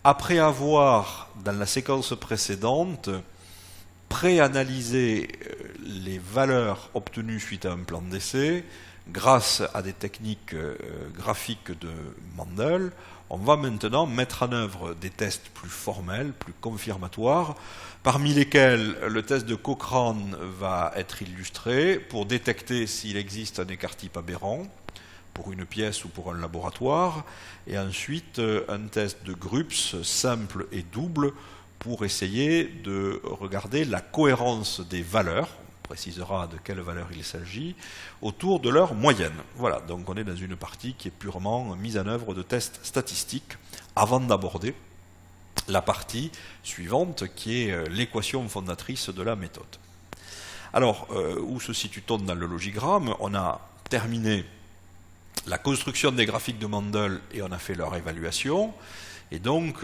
Après avoir, dans la séquence précédente, préanalysé les valeurs obtenues suite à un plan d'essai, grâce à des techniques graphiques de Mendel, on va maintenant mettre en œuvre des tests plus formels, plus confirmatoires, parmi lesquels le test de Cochrane va être illustré pour détecter s'il existe un écart-type aberrant pour une pièce ou pour un laboratoire, et ensuite un test de Grups simple et double pour essayer de regarder la cohérence des valeurs, on précisera de quelle valeur il s'agit, autour de leur moyenne. Voilà, donc on est dans une partie qui est purement mise en œuvre de tests statistiques, avant d'aborder la partie suivante qui est l'équation fondatrice de la méthode. Alors, où se situe-t-on dans le logigramme? On a terminé la construction des graphiques de Mendel et on a fait leur évaluation. Et donc,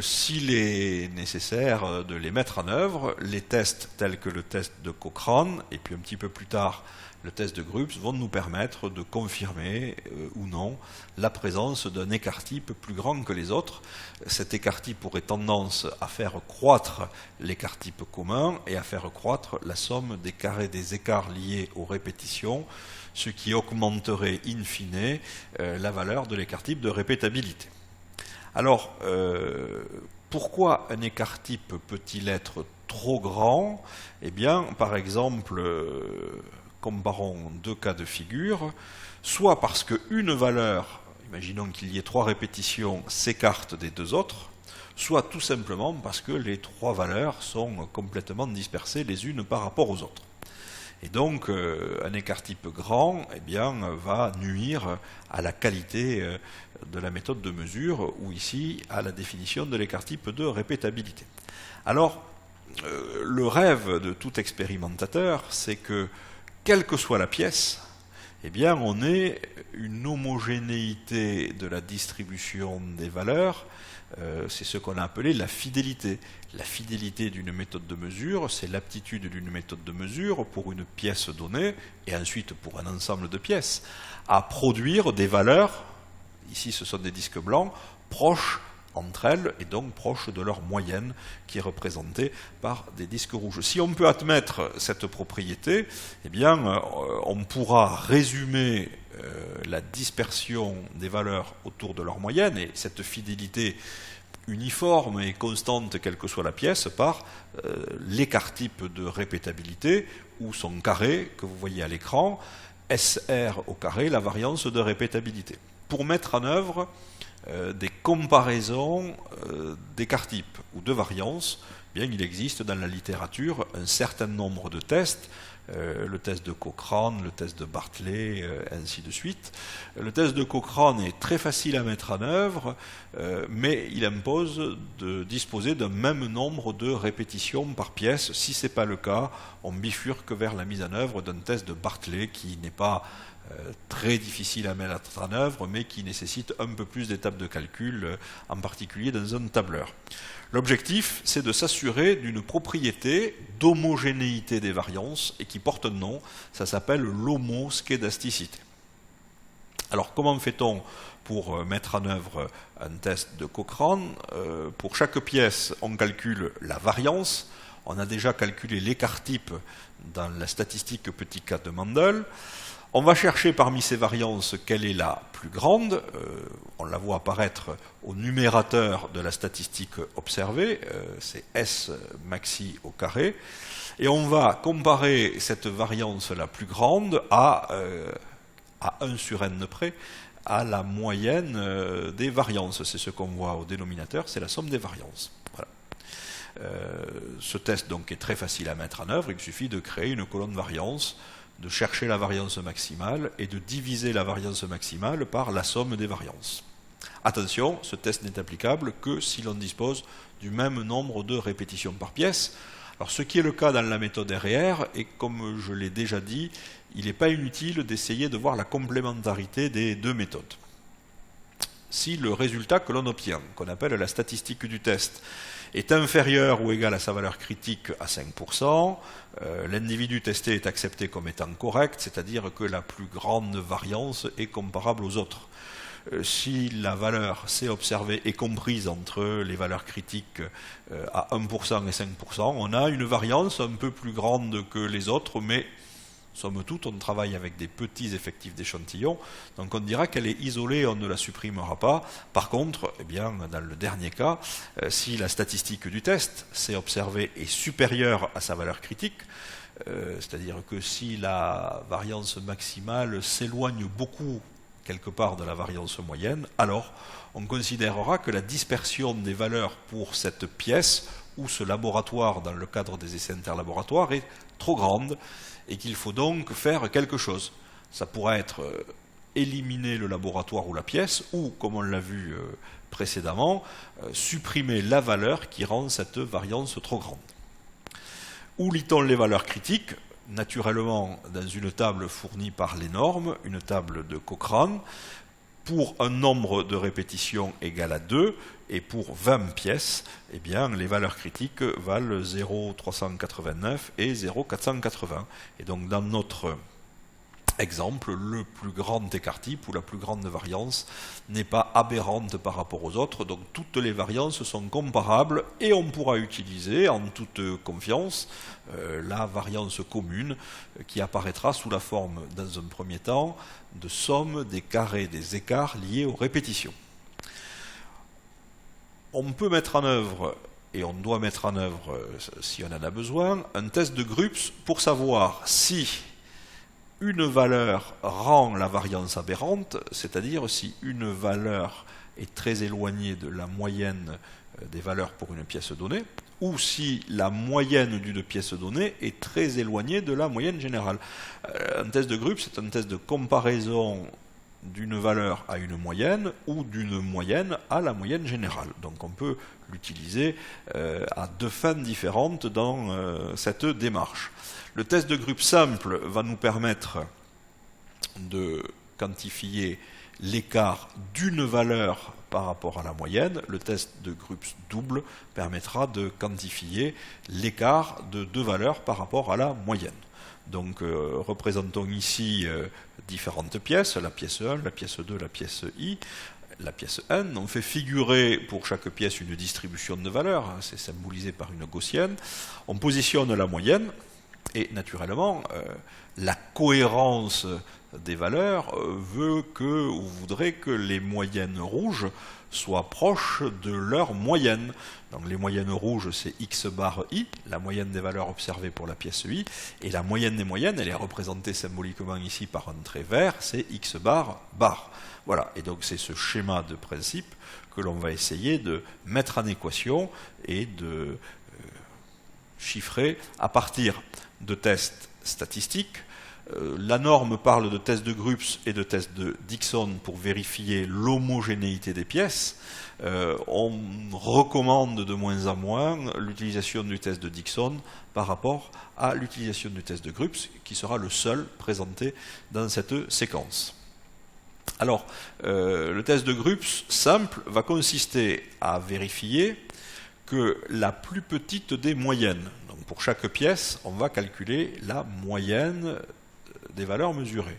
s'il est nécessaire de les mettre en œuvre, les tests tels que le test de Cochrane, et puis un petit peu plus tard le test de Grups, vont nous permettre de confirmer ou non la présence d'un écart-type plus grand que les autres. Cet écart-type aurait tendance à faire croître l'écart-type commun et à faire croître la somme des carrés des écarts liés aux répétitions, ce qui augmenterait in fine la valeur de l'écart-type de répétabilité. Alors, pourquoi un écart-type peut-il être trop grand? Eh bien, par exemple, comparons deux cas de figure, soit parce qu'une valeur, imaginons qu'il y ait 3 répétitions, s'écarte des deux autres, soit tout simplement parce que les 3 valeurs sont complètement dispersées les unes par rapport aux autres. Et donc, un écart-type grand eh bien, va nuire à la qualité de la méthode de mesure, ou ici à la définition de l'écart-type de répétabilité. Alors, le rêve de tout expérimentateur, c'est que, quelle que soit la pièce, eh bien, on ait une homogénéité de la distribution des valeurs. C'est ce qu'on a appelé la fidélité. La fidélité d'une méthode de mesure, c'est l'aptitude d'une méthode de mesure pour une pièce donnée, et ensuite pour un ensemble de pièces, à produire des valeurs, ici ce sont des disques blancs, proches entre elles, et donc proches de leur moyenne, qui est représentée par des disques rouges. Si on peut admettre cette propriété, eh bien, on pourra résumer la dispersion des valeurs autour de leur moyenne, et cette fidélité uniforme et constante, quelle que soit la pièce, par l'écart-type de répétabilité, ou son carré, que vous voyez à l'écran, SR au carré, la variance de répétabilité. Pour mettre en œuvre des comparaisons d'écart-types ou de variances, eh bien, il existe dans la littérature un certain nombre de tests, le test de Cochrane, le test de Bartley, ainsi de suite. Le test de Cochrane est très facile à mettre en œuvre, mais il impose de disposer d'un même nombre de répétitions par pièce. Si ce n'est pas le cas, on bifurque vers la mise en œuvre d'un test de Bartley qui n'est pas très difficile à mettre en œuvre, mais qui nécessite un peu plus d'étapes de calcul, en particulier dans un tableur. L'objectif, c'est de s'assurer d'une propriété d'homogénéité des variances et qui porte un nom, ça s'appelle l'homoscédasticité. Alors, comment fait-on pour mettre en œuvre un test de Cochrane? Pour chaque pièce, on calcule la variance. On a déjà calculé l'écart-type dans la statistique petit k de Mendel. On va chercher parmi ces variances quelle est la plus grande. On la voit apparaître au numérateur de la statistique observée, c'est S maxi au carré. Et on va comparer cette variance la plus grande à 1 sur n près, à la moyenne des variances. C'est ce qu'on voit au dénominateur, c'est la somme des variances. Voilà. Ce test donc est très facile à mettre en œuvre, il suffit de créer une colonne variance, de chercher la variance maximale et de diviser la variance maximale par la somme des variances. Attention, ce test n'est applicable que si l'on dispose du même nombre de répétitions par pièce. Alors, ce qui est le cas dans la méthode RR, et comme je l'ai déjà dit, il n'est pas inutile d'essayer de voir la complémentarité des deux méthodes. Si le résultat que l'on obtient, qu'on appelle la statistique du test, est inférieur ou égal à sa valeur critique à 5%, l'individu testé est accepté comme étant correct, c'est-à-dire que la plus grande variance est comparable aux autres. si la valeur C observée est comprise entre les valeurs critiques à 1% et 5%, on a une variance un peu plus grande que les autres, mais somme toute, on travaille avec des petits effectifs d'échantillons, donc on dira qu'elle est isolée, on ne la supprimera pas. Par contre, eh bien, dans le dernier cas, si la statistique du test, C observé, est supérieure à sa valeur critique, c'est-à-dire que si la variance maximale s'éloigne beaucoup quelque part de la variance moyenne, alors on considérera que la dispersion des valeurs pour cette pièce ou ce laboratoire dans le cadre des essais interlaboratoires est trop grande et qu'il faut donc faire quelque chose. Ça pourrait être éliminer le laboratoire ou la pièce ou, comme on l'a vu précédemment, supprimer la valeur qui rend cette variance trop grande. Où lit-on les valeurs critiques? Naturellement, dans une table fournie par les normes, une table de Cochrane, pour un nombre de répétitions égal à 2, et pour 20 pièces, eh bien, les valeurs critiques valent 0,389 et 0,480. Et donc, dans notre exemple, le plus grand écart type ou la plus grande variance n'est pas aberrante par rapport aux autres, donc toutes les variances sont comparables et on pourra utiliser en toute confiance la variance commune qui apparaîtra sous la forme, dans un premier temps, de somme des carrés des écarts liés aux répétitions. On peut mettre en œuvre, et on doit mettre en œuvre, si on en a besoin, un test de Grups pour savoir si une valeur rend la variance aberrante, c'est-à-dire si une valeur est très éloignée de la moyenne des valeurs pour une pièce donnée, ou si la moyenne d'une pièce donnée est très éloignée de la moyenne générale. Un test de Grups, c'est un test de comparaison d'une valeur à une moyenne ou d'une moyenne à la moyenne générale. Donc on peut l'utiliser à deux fins différentes dans cette démarche. Le test de Grups simple va nous permettre de quantifier l'écart d'une valeur par rapport à la moyenne. Le test de Grups double permettra de quantifier l'écart de deux valeurs par rapport à la moyenne. Donc représentons ici différentes pièces, la pièce 1, la pièce 2, la pièce I, la pièce n. On fait figurer pour chaque pièce une distribution de valeurs, c'est symbolisé par une gaussienne. On positionne la moyenne et naturellement la cohérence des valeurs veut que, ou voudrait que les moyennes rouges soient proches de leur moyenne. Donc les moyennes rouges, c'est x bar i, la moyenne des valeurs observées pour la pièce i, et la moyenne des moyennes, elle est représentée symboliquement ici par un trait vert, c'est x bar bar. Voilà, et donc c'est ce schéma de principe que l'on va essayer de mettre en équation et de chiffrer à partir de tests statistiques. La norme parle de tests de Grups et de tests de Dickson pour vérifier l'homogénéité des pièces. On recommande de moins en moins l'utilisation du test de Dickson par rapport à l'utilisation du test de Grups, qui sera le seul présenté dans cette séquence. Alors, le test de Grups simple va consister à vérifier que la plus petite des moyennes, donc pour chaque pièce, on va calculer la moyenne des valeurs mesurées.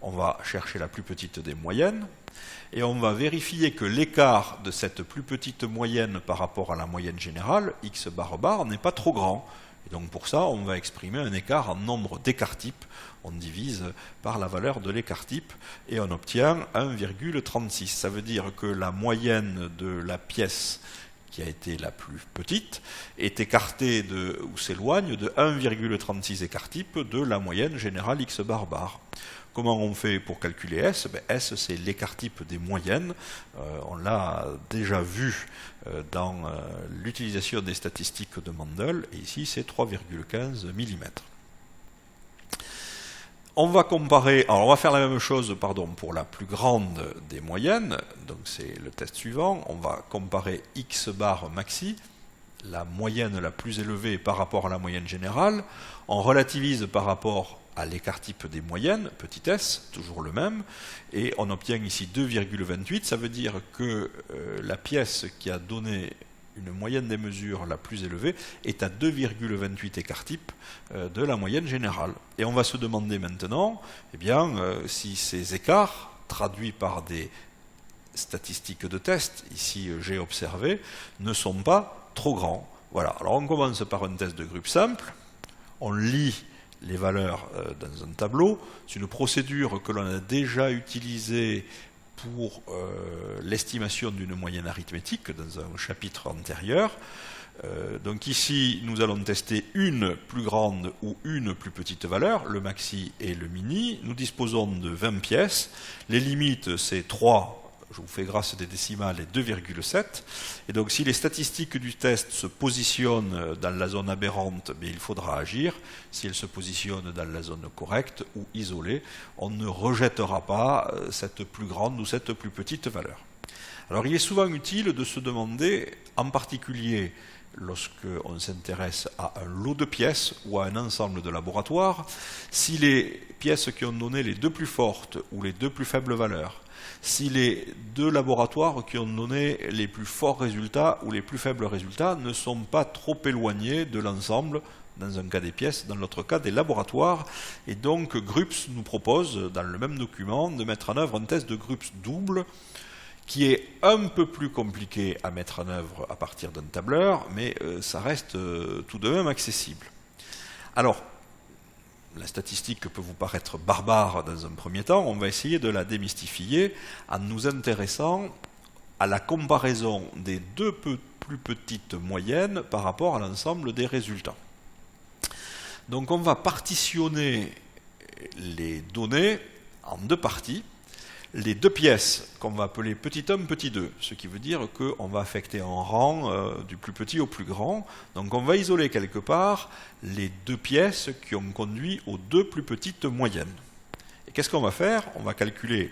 On va chercher la plus petite des moyennes et on va vérifier que l'écart de cette plus petite moyenne par rapport à la moyenne générale, x bar bar, n'est pas trop grand. Et donc pour ça, on va exprimer un écart en nombre d'écarts types. On divise par la valeur de l'écart type et on obtient 1,36. Ça veut dire que la moyenne de la pièce qui a été la plus petite, est écartée ou s'éloigne de 1,36 écart type de la moyenne générale x bar bar. Comment on fait pour calculer S? S, c'est l'écart type des moyennes. On l'a déjà vu dans l'utilisation des statistiques de Mendel, et ici c'est 3,15 mm. On va comparer, alors on va faire la même chose pour la plus grande des moyennes, donc c'est le test suivant, on va comparer x bar maxi, la moyenne la plus élevée par rapport à la moyenne générale, on relativise par rapport à l'écart type des moyennes, petit s, toujours le même, et on obtient ici 2,28, ça veut dire que la pièce qui a donné une moyenne des mesures la plus élevée est à 2,28 écart type de la moyenne générale. Et on va se demander maintenant, si ces écarts, traduits par des statistiques de test, ici G observé, ne sont pas trop grands. Voilà, alors on commence par un test de groupe simple, on lit les valeurs dans un tableau. C'est une procédure que l'on a déjà utilisée pour l'estimation d'une moyenne arithmétique dans un chapitre antérieur. Donc ici, nous allons tester une plus grande ou une plus petite valeur, le maxi et le mini. Nous disposons de 20 pièces. Les limites, c'est 3, je vous fais grâce des décimales, et 2,7. Et donc si les statistiques du test se positionnent dans la zone aberrante, bien, il faudra agir. Si elles se positionnent dans la zone correcte ou isolée, on ne rejettera pas cette plus grande ou cette plus petite valeur. Alors il est souvent utile de se demander, en particulier lorsqu'on s'intéresse à un lot de pièces ou à un ensemble de laboratoires, si les pièces qui ont donné les deux plus fortes ou les deux plus faibles valeurs, si les deux laboratoires qui ont donné les plus forts résultats ou les plus faibles résultats ne sont pas trop éloignés de l'ensemble, dans un cas des pièces, dans l'autre cas des laboratoires. Et donc Grups nous propose, dans le même document, de mettre en œuvre un test de Grups double, qui est un peu plus compliqué à mettre en œuvre à partir d'un tableur, mais ça reste tout de même accessible. Alors, la statistique peut vous paraître barbare dans un premier temps, on va essayer de la démystifier en nous intéressant à la comparaison des deux plus petites moyennes par rapport à l'ensemble des résultats. Donc on va partitionner les données en deux parties. Les deux pièces qu'on va appeler petit 1, petit 2, ce qui veut dire qu'on va affecter en rang du plus petit au plus grand. Donc on va isoler quelque part les deux pièces qui ont conduit aux deux plus petites moyennes. Et qu'est-ce qu'on va faire? On va calculer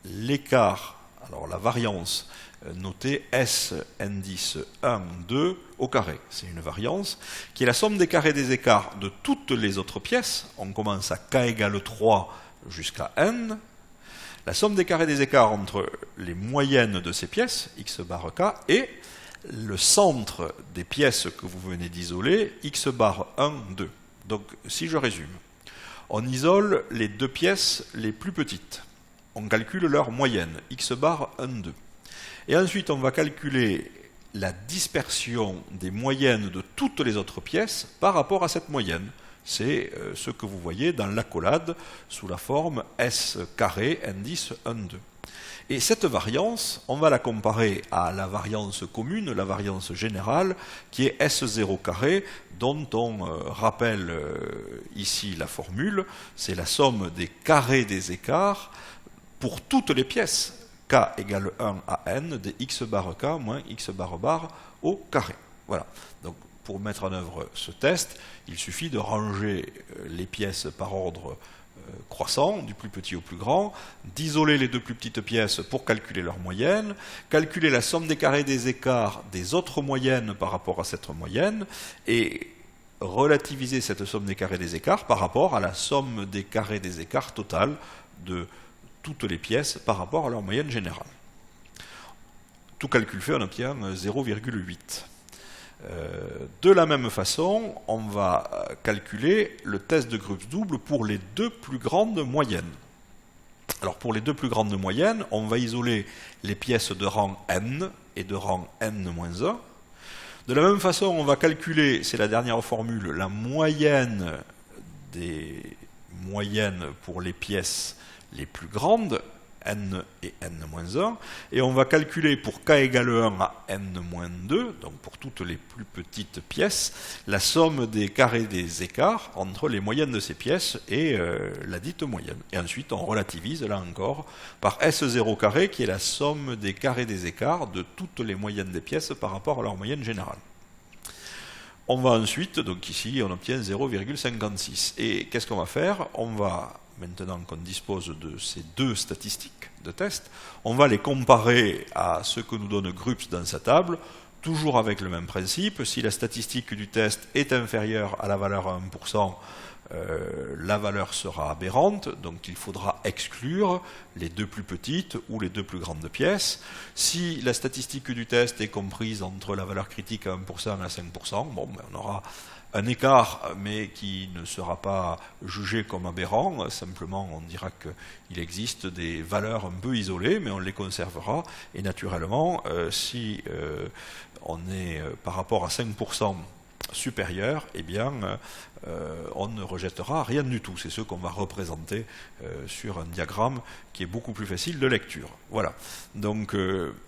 l'écart, alors la variance notée S indice 1, 2 au carré. C'est une variance qui est la somme des carrés des écarts de toutes les autres pièces. On commence à k égale 3 jusqu'à n, la somme des carrés des écarts entre les moyennes de ces pièces, x bar k, et le centre des pièces que vous venez d'isoler, x bar 1, 2. Donc, si je résume, on isole les deux pièces les plus petites. On calcule leur moyenne, x bar 1, 2. Et ensuite, on va calculer la dispersion des moyennes de toutes les autres pièces par rapport à cette moyenne. C'est ce que vous voyez dans l'accolade sous la forme S carré indice 1, 2. Et cette variance, on va la comparer à la variance commune, la variance générale, qui est S0 carré, dont on rappelle ici la formule, c'est la somme des carrés des écarts pour toutes les pièces, k égale 1 à n, de x bar k moins x bar au carré. Voilà. Donc, pour mettre en œuvre ce test, il suffit de ranger les pièces par ordre croissant, du plus petit au plus grand, d'isoler les deux plus petites pièces pour calculer leur moyenne, calculer la somme des carrés des écarts des autres moyennes par rapport à cette moyenne, et relativiser cette somme des carrés des écarts par rapport à la somme des carrés des écarts totales de toutes les pièces par rapport à leur moyenne générale. Tout calcul fait, on obtient 0,8. De la même façon, on va calculer le test de Grups double pour les deux plus grandes moyennes. Alors pour les deux plus grandes moyennes, on va isoler les pièces de rang n et de rang n-1. De la même façon, on va calculer, c'est la dernière formule, la moyenne des moyennes pour les pièces les plus grandes, n et n-1, et on va calculer pour k égale 1 à n-2, donc pour toutes les plus petites pièces, la somme des carrés des écarts entre les moyennes de ces pièces et la dite moyenne. Et ensuite, on relativise, là encore, par S0 carré, qui est la somme des carrés des écarts de toutes les moyennes des pièces par rapport à leur moyenne générale. On va ensuite, donc ici, on obtient 0,56. Et qu'est-ce qu'on va faire? On va, maintenant qu'on dispose de ces deux statistiques de test, on va les comparer à ce que nous donne Grups dans sa table, toujours avec le même principe. Si la statistique du test est inférieure à la valeur à 1%, la valeur sera aberrante, donc il faudra exclure les deux plus petites ou les deux plus grandes pièces. Si la statistique du test est comprise entre la valeur critique à 1% et à 5%, bon, ben on aura un écart, mais qui ne sera pas jugé comme aberrant. Simplement, on dira qu'il existe des valeurs un peu isolées, mais on les conservera. Et naturellement, si on est par rapport à 5% supérieur, eh bien, on ne rejettera rien du tout. C'est ce qu'on va représenter sur un diagramme qui est beaucoup plus facile de lecture. Voilà. Donc,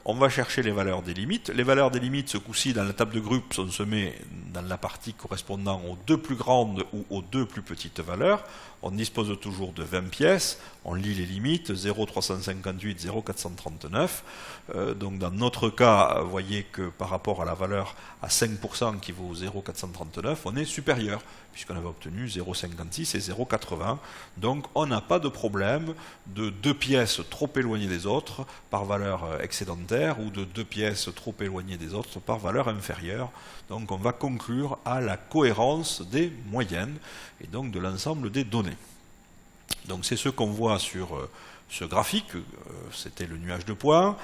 on va chercher les valeurs des limites. Les valeurs des limites, ce coup-ci, dans la table de Grups, on se met dans la partie correspondant aux deux plus grandes ou aux deux plus petites valeurs. On dispose toujours de 20 pièces. On lit les limites, 0,358, 0,439. Donc, dans notre cas, vous voyez que par rapport à la valeur à 5% qui vaut 0,439, on est supérieur, puisqu'on avait obtenu 0,56 et 0,80. Donc on n'a pas de problème de deux pièces trop éloignées des autres par valeur excédentaire ou de deux pièces trop éloignées des autres par valeur inférieure. Donc on va conclure à la cohérence des moyennes et donc de l'ensemble des données. Donc c'est ce qu'on voit sur ce graphique, c'était le nuage de points,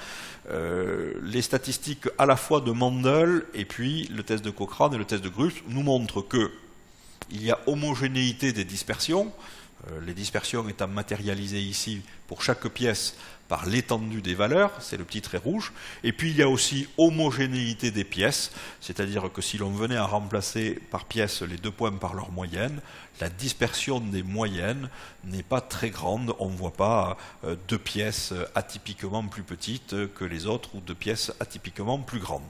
les statistiques à la fois de Mendel et puis le test de Cochrane et le test de Grups nous montrent que il y a homogénéité des dispersions, les dispersions étant matérialisées ici pour chaque pièce par l'étendue des valeurs, c'est le petit trait rouge, et puis il y a aussi homogénéité des pièces, c'est-à-dire que si l'on venait à remplacer par pièce les 2 points par leur moyenne, la dispersion des moyennes n'est pas très grande, on ne voit pas 2 pièces atypiquement plus petites que les autres ou 2 pièces atypiquement plus grandes.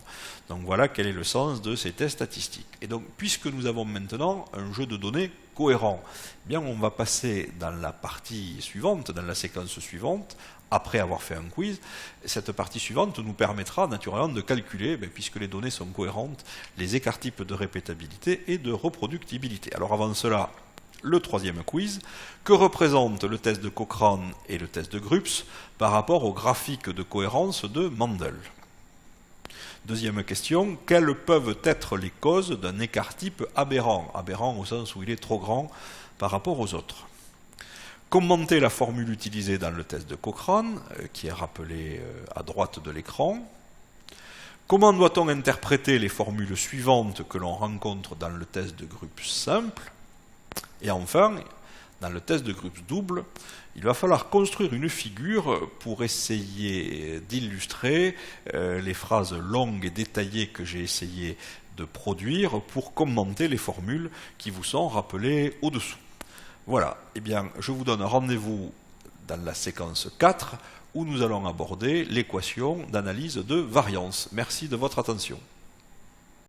Donc voilà quel est le sens de ces tests statistiques. Et donc puisque nous avons maintenant un jeu de données cohérent, eh bien on va passer dans la partie suivante, dans la séquence suivante, après avoir fait un quiz. Cette partie suivante nous permettra naturellement de calculer, puisque les données sont cohérentes, les écarts types de répétabilité et de reproductibilité. Alors avant cela, le troisième quiz, que représentent le test de Cochrane et le test de Grups par rapport au graphique de cohérence de Mendel? Deuxième question, quelles peuvent être les causes d'un écart type aberrant? Aberrant au sens où il est trop grand par rapport aux autres. Commentez la formule utilisée dans le test de Cochrane, qui est rappelée à droite de l'écran. Comment doit-on interpréter les formules suivantes que l'on rencontre dans le test de Grups simple? Et enfin, dans le test de Grups double, il va falloir construire une figure pour essayer d'illustrer les phrases longues et détaillées que j'ai essayé de produire pour commenter les formules qui vous sont rappelées au-dessous. Voilà, eh bien, je vous donne rendez-vous dans la séquence 4 où nous allons aborder l'équation d'analyse de variance. Merci de votre attention.